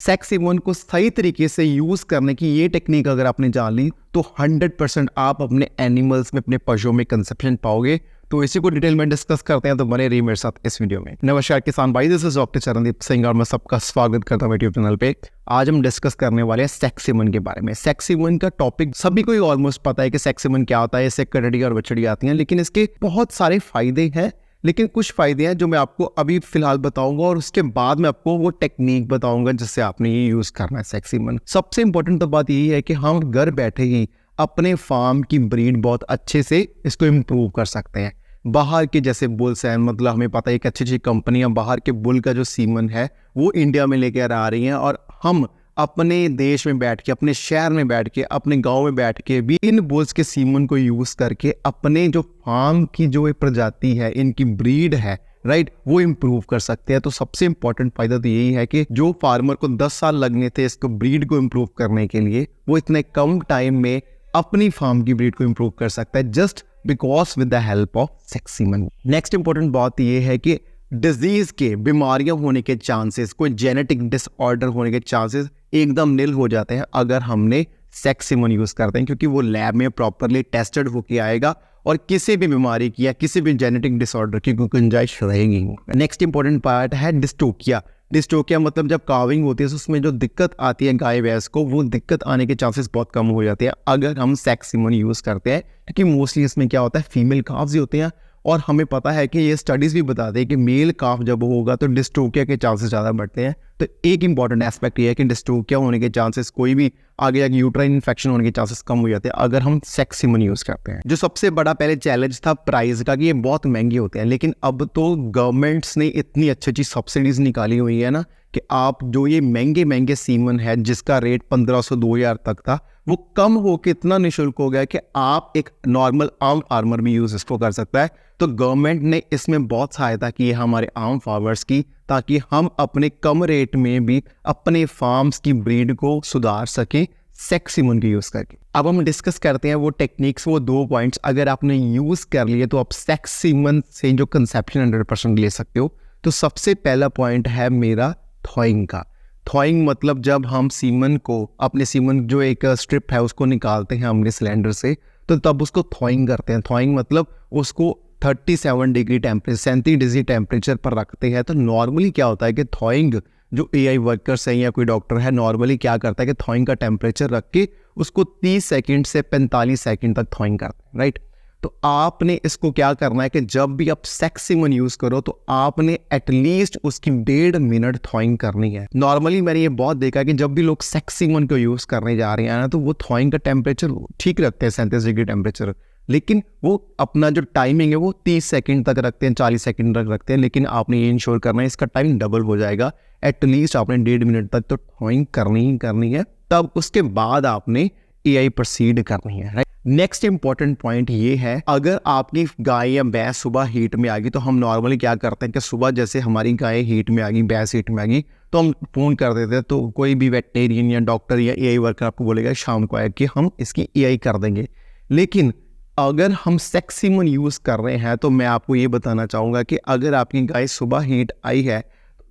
Sex hormone को सही तरीके से यूज करने की ये टेक्निक अगर आपने जान ली तो 100% आप अपने एनिमल्स में, अपने पशुओं में कंसेप्शन पाओगे। तो इसी को डिटेल में डिस्कस करते हैं, तो बने रहिए मेरे साथ इस वीडियो में। नमस्कार किसान भाई, this is doctor Charandeep Singh और मैं सबका स्वागत करता हूं यूट्यूब चैनल पे। आज हम डिस्कस करने वाले हैं सेक्स हार्मोन के बारे में। सेक्स हार्मोन का टॉपिक सभी को ऑलमोस्ट पता है कि सेक्स हार्मोन क्या होता है, इससे कटड़ी और बछड़ी आती हैं, लेकिन इसके बहुत सारे फायदे हैं। लेकिन कुछ फायदे हैं जो मैं आपको अभी फिलहाल बताऊंगा और उसके बाद मैं आपको वो टेक्निक बताऊंगा जिससे आपने ये यूज करना है सेक्स हार्मोन। सबसे इंपॉर्टेंट तो बात यही है कि हम घर बैठे ही अपने फार्म की ब्रीड बहुत अच्छे से इसको इम्प्रूव कर सकते हैं। बाहर के जैसे बुल्स हैं, मतलब हमें पता है कि अच्छी अच्छी कंपनियां बाहर के बुल का जो सीमन है वो इंडिया में लेकर आ रही हैं, और हम अपने देश में बैठ के, अपने शहर में बैठ के, अपने गांव में बैठ के भी इन बुल्स के सीमन को यूज करके अपने जो फार्म की जो प्रजाति है, इनकी ब्रीड है, राइट, वो इम्प्रूव कर सकते हैं। तो सबसे इंपॉर्टेंट फायदा तो यही है कि जो फार्मर को 10 साल लगने थे इसको ब्रीड को इम्प्रूव करने के लिए, वो इतने कम टाइम में अपनी फार्म की ब्रीड को इम्प्रूव कर सकता है, just because with the help of sex hormone. Next important बात ये है कि डिजीज के, बीमारियां होने के चांसेस, कोई जेनेटिक डिसऑर्डर होने के चांसेस एकदम निल हो जाते हैं अगर हमने सेक्स हार्मोन यूज करते हैं, क्योंकि वो लैब में प्रॉपरली टेस्टेड होके आएगा और किसी भी बीमारी की या किसी भी जेनेटिक डिसऑर्डर की कोई गुंजाइश रहेगी। नेक्स्ट इंपॉर्टेंट पार्ट है डिस्टोकिया। डिस्टोकिया मतलब जब काविंग होती है तो उसमें जो दिक्कत आती है गाय भैंस को, वो दिक्कत आने के चांसेस बहुत कम हो जाते हैं अगर हम सेक्स हार्मोन यूज करते हैं, क्योंकि मोस्टली इसमें क्या होता है, फीमेल काफ्स ही होते हैं। और हमें पता है कि ये स्टडीज भी बताते हैं कि मेल काफ जब होगा तो डिस्टोकिया के चांसेस ज़्यादा बढ़ते हैं। तो एक इंपॉर्टेंट एस्पेक्ट ये है कि डिस्टोकिया होने के चांसेस, कोई भी आगे जाके यूट्राइन इन्फेक्शन होने के चांसेस कम हो जाते हैं अगर हम सेक्स हार्मोन यूज करते हैं। जो सबसे बड़ा पहले चैलेंज था प्राइस का, कि ये बहुत महंगे होते हैं, लेकिन अब तो गवर्नमेंट्स ने इतनी अच्छी अच्छी सब्सिडीज निकाली हुई है ना कि आप जो ये महंगे महंगे सीमन है जिसका रेट 1500-2000 तक था, वो कम होकर इतना निःशुल्क हो गया कि आप एक नॉर्मल आम फार्मर भी यूज इसको कर सकता है। तो गवर्नमेंट ने इसमें बहुत सहायता की है हमारे आम फार्मर्स की, ताकि हम अपने कम रेट में भी अपने फार्म्स की ब्रीड को सुधार सकें सेक्स हार्मोन के यूज करके। अब हम डिस्कस करते हैं वो टेक्निक्स, वो 2 पॉइंट्स अगर आपने यूज कर लिए तो आप सेक्स हार्मोन से जो कंसेप्शन 100% ले सकते हो। तो सबसे पहला पॉइंट है मेरा थॉइंग का। थॉइंग मतलब जब हम सीमन को, अपने सीमन जो एक स्ट्रिप है उसको निकालते हैं हमने सिलेंडर से, तो तब उसको थॉइंग करते हैं। थॉइंग मतलब उसको 37 डिग्री टेम्परेचर, 37 डिग्री टेम्परेचर पर रखते हैं। तो नॉर्मली क्या होता है कि थॉइंग, जो एआई वर्कर्स हैं या कोई डॉक्टर है, नॉर्मली क्या करता है कि थॉइंग का टेम्परेचर रख के उसको 30 सेकंड से 45 सेकंड तक थॉइंग करते हैं, राइट। तो आपने इसको क्या करना है कि जब भी आप सेक्स हार्मोन यूज करो तो आपने एटलीस्ट उसकी 1.5 मिनट थॉइंग करनी है। नॉर्मली मैंने ये बहुत देखा कि जब भी लोग सेक्स हार्मोन को यूज करने जा रहे हैं ना, तो वो थॉइंग का टेम्परेचर ठीक रखते हैं, 37 डिग्री टेम्परेचर, लेकिन वो अपना जो टाइमिंग है वो 30 सेकंड तक रखते हैं, 40 सेकंड तक रखते हैं। लेकिन आपने ये इंश्योर करना है इसका टाइम डबल हो जाएगा, एटलीस्ट आपने 1.5 मिनट तक तो थॉइंग करनी ही करनी है। तब उसके बाद आपने एआई प्रोसीड करनी है, राइट। नेक्स्ट इंपॉर्टेंट पॉइंट ये है, अगर आपकी गाय या भैंस सुबह हीट में आ गई, तो हम नॉर्मली क्या करते हैं कि सुबह जैसे हमारी गाय हीट में आ गई, भैंस हीट में आ गई, तो हम फोन कर देते हैं, तो कोई भी वेटनेरियन या डॉक्टर या एआई वर्कर आपको बोलेगा शाम को आए कि हम इसकी एआई कर देंगे। लेकिन अगर हम सेक्स हार्मोन यूज कर रहे हैं तो मैं आपको ये बताना चाहूंगा कि अगर आपकी गाय सुबह हीट आई है,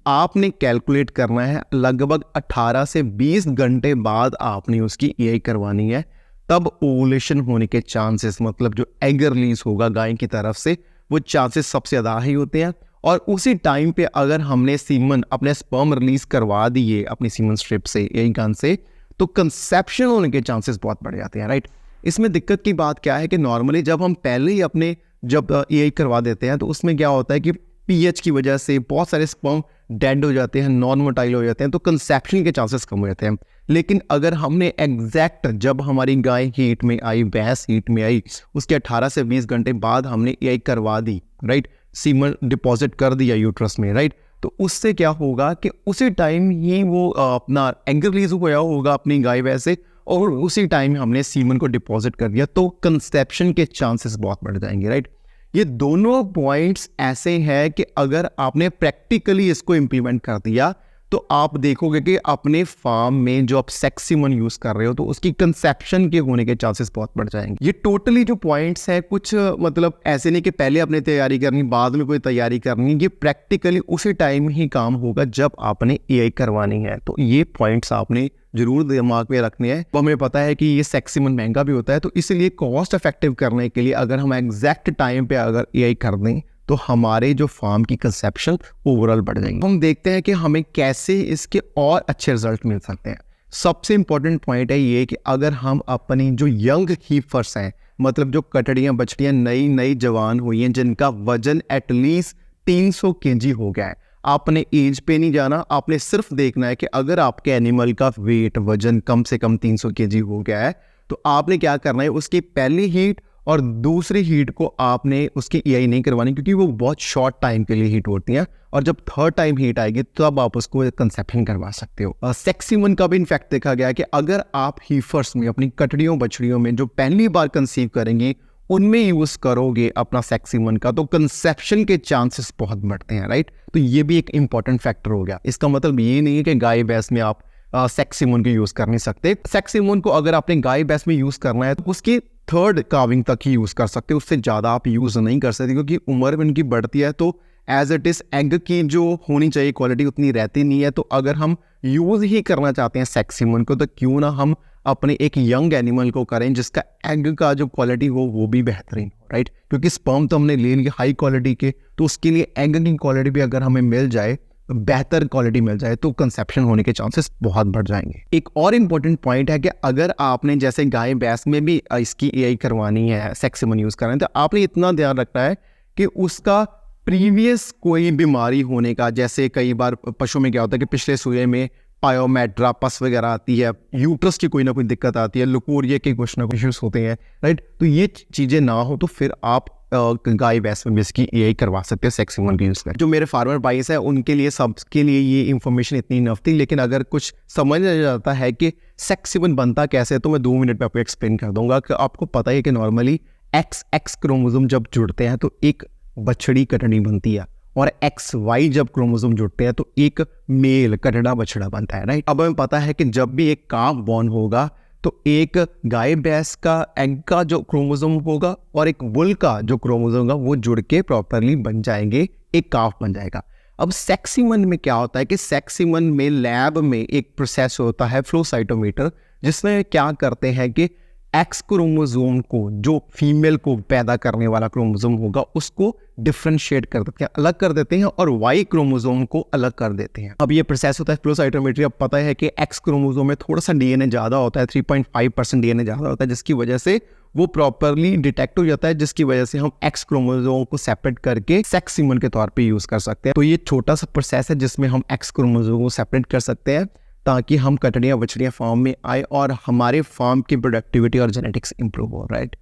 आपने कैलकुलेट करना है लगभग 18 से 20 घंटे बाद आपने उसकी एआई करवानी है। तब ओवुलेशन होने के चांसेस, मतलब जो एग रिलीज होगा गाय की तरफ से, वो चांसेस सबसे ज़्यादा ही होते हैं। और उसी टाइम पे अगर हमने सीमन, अपने स्पर्म रिलीज करवा दिए अपनी सीमन स्ट्रिप से, एआई गन से, तो कंसेप्शन होने के चांसेस बहुत बढ़ जाते हैं, राइट। इसमें दिक्कत की बात क्या है कि नॉर्मली जब हम पहले ही अपने जब एआई करवा देते हैं तो उसमें क्या होता है कि पीएच की वजह से बहुत सारे स्पर्म डेड हो जाते हैं, नॉन मोटाइल हो जाते हैं, तो कंसेप्शन के चांसेस कम हो जाते हैं। लेकिन अगर हमने एग्जैक्ट जब हमारी गाय हीट में आई, भैंस हीट में आई, उसके 18 से 20 घंटे बाद हमने एआई करवा दी, राइट, सीमन डिपॉजिट कर दिया यूट्रस में, राइट, तो उससे क्या होगा कि उसी टाइम ही वो अपना एग रिलीज हुआ होगा अपनी गाय भैंस से, और उसी टाइम हमने सीमन को डिपॉजिट कर दिया, तो कंसेप्शन के चांसेस बहुत बढ़ जाएंगे, राइट। ये दोनों पॉइंट्स ऐसे हैं कि अगर आपने प्रैक्टिकली इसको इम्प्लीमेंट कर दिया तो आप देखोगे कि अपने फार्म में जो आप सेक्सिमन यूज कर रहे हो तो उसकी कंसेप्शन के होने के चांसेस बहुत बढ़ जाएंगे। ये टोटली जो पॉइंट्स हैं कुछ मतलब ऐसे नहीं कि पहले आपने तैयारी करनी बाद में कोई तैयारी करनी, ये प्रैक्टिकली उसी टाइम ही काम होगा जब आपने एआई करवानी है। तो ये पॉइंट्स आपने जरूर दिमाग में रखने हैं। वो हमें पता है कि ये सेक्सिमन महंगा भी होता है, तो इसलिए कॉस्ट इफेक्टिव करने के लिए अगर हम एग्जैक्ट टाइम पे अगर एआई कर दें तो हमारे जो फार्म की कंसेप्शन ओवरऑल बढ़ जाएंगे। हम देखते हैं कि हमें कैसे इसके और अच्छे रिजल्ट मिल सकते हैं। सबसे इंपॉर्टेंट पॉइंट है ये कि अगर हम अपनी जो यंग हीफर्स हैं, मतलब जो कटड़ियाँ बछड़ियाँ नई नई जवान हुई हैं जिनका वजन एटलीस्ट 300 kg हो गया है, आपने एज पे नहीं जाना, आपने सिर्फ देखना है कि अगर आपके एनिमल का वेट वजन कम से कम 300 kg हो गया है तो आपने क्या करना है, उसकी पहली हीट और दूसरी हीट को आपने उसकी एआई नहीं करवानी क्योंकि वो बहुत शॉर्ट टाइम के लिए हीट होती हैं, और जब थर्ड टाइम हीट आएगी तो अब आप उसको कंसेप्शन करवा सकते हो। सेक्सिमन का भी इनफैक्ट देखा गया कि अगर आप हीफर्स में अपनी कटड़ियों बछड़ियों में जो पहली बार कंसीव करेंगे उनमें यूज करोगे अपना सेक्सिमन का तो कंसेप्शन के चांसेस बहुत बढ़ते हैं, राइट। तो ये भी एक इंपॉर्टेंट फैक्टर हो गया। इसका मतलब ये नहीं है कि गाय भैंस में आप सेक्सिमन को यूज कर नहीं सकते। सेक्सिमन को अगर आपने गाय भैंस में यूज करना है तो उसकी थर्ड काविंग तक ही यूज कर सकते हो, उससे ज्यादा आप यूज नहीं कर सकते क्योंकि उम्र में उनकी बढ़ती है तो एज इट इज एग की जो होनी चाहिए क्वालिटी उतनी रहती नहीं है। तो अगर हम यूज ही करना चाहते हैं सेक्सिमन को तो क्यों ना हम अपने एक यंग एनिमल को करें जिसका एग का जो क्वालिटी हो वो भी बेहतरीन हो, राइट। क्योंकि स्पर्म तो हमने ले लिए हाई क्वालिटी के, तो उसके लिए एग की क्वालिटी भी अगर हमें मिल जाए, बेहतर क्वालिटी मिल जाए तो कंसेप्शन होने के चांसेस बहुत बढ़ जाएंगे। एक और इम्पोर्टेंट पॉइंट है कि अगर आपने जैसे गाय भैंस में भी इसकी एआई करवानी है, सेक्सिमन यूज करना है, तो आपने इतना ध्यान रखना है कि उसका प्रीवियस कोई बीमारी होने का, जैसे कई बार पशु में क्या होता है कि पिछले सूए में पायोमेट्रा पस वगैरह आती है, यूट्रस की कोई ना कोई दिक्कत आती है, लुकोरिया के कुछ ना कुछ इश्यूज होते हैं, राइट। तो ये चीजें ना हो तो फिर आप गाय भैंस में इसकी एआई करवा सकते हैं सेक्सिमन की यूज कर। जो मेरे फार्मर भाईस है उनके लिए सबके लिए ये इन्फॉर्मेशन इतनी इनफ थी, लेकिन अगर कुछ समझ आ जाता है कि सेक्सिमन बनता कैसे है तो मैं 2 मिनट में आपको एक्सप्लेन कर दूंगा। कि आपको पता है कि नॉर्मली एक्स क्रोमोसोम जब जुड़ते हैं तो एक बछड़ी कटड़ी बनती है, और XY जब क्रोमोसोम जुड़ते हैं तो एक मेल कटड़ा बछड़ा बनता है, राइट। अब हमें पता है कि जब भी एक काफ बॉर्न होगा तो एक गाय भैंस का एग का जो क्रोमोसोम होगा और एक बुल का जो क्रोमोसोम होगा वो जुड़ के प्रॉपरली बन जाएंगे, एक काफ बन जाएगा। अब सेक्सिमन में क्या होता है कि सेक्सिमन में लैब में एक प्रोसेस होता है फ्लो साइटोमीटर, जिसमें क्या करते हैं कि एक्स क्रोमोसोम को, जो फीमेल को पैदा करने वाला क्रोमोसोम होगा, उसको डिफरेंशिएट कर देते हैं, अलग कर देते हैं, और वाई क्रोमोसोम को अलग कर देते हैं। अब ये प्रोसेस होता है फ्लो साइटोमेट्री। अब पता है कि एक्स क्रोमोसोम में थोड़ा सा डीएनए ज्यादा होता है, 3.5% डीएनए ज्यादा होता है, जिसकी वजह से वो प्रॉपरली डिटेक्ट हो जाता है, जिसकी वजह से हम एक्स क्रोमोसोम को सेपरेट करके सेक्सिमन के तौर पे यूज कर सकते हैं। तो ये छोटा सा प्रोसेस है जिसमें हम एक्स क्रोमोसोम को सेपरेट कर सकते हैं ताकि हम कटड़ियाँ बछड़ियाँ फार्म में आए और हमारे फार्म की प्रोडक्टिविटी और जेनेटिक्स इंप्रूव हो, राइट।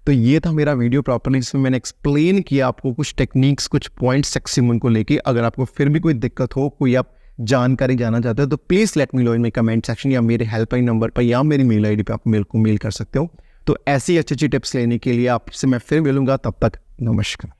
तो ये था मेरा वीडियो प्रॉपरली, जिसमें मैंने एक्सप्लेन किया आपको कुछ टेक्निक्स, कुछ पॉइंट्स सेक्सिमन को लेके। अगर आपको फिर भी कोई दिक्कत हो, कोई आप जानकारी जानना चाहते हो तो please let me know in my comment section, या मेरे हेल्पलाइन नंबर पर या मेरी मेल आईडी पे आप मेरे को मेल कर सकते हो। तो ऐसी अच्छी टिप्स लेने के लिए आपसे मैं फिर मिलूंगा, तब तक नमस्कार।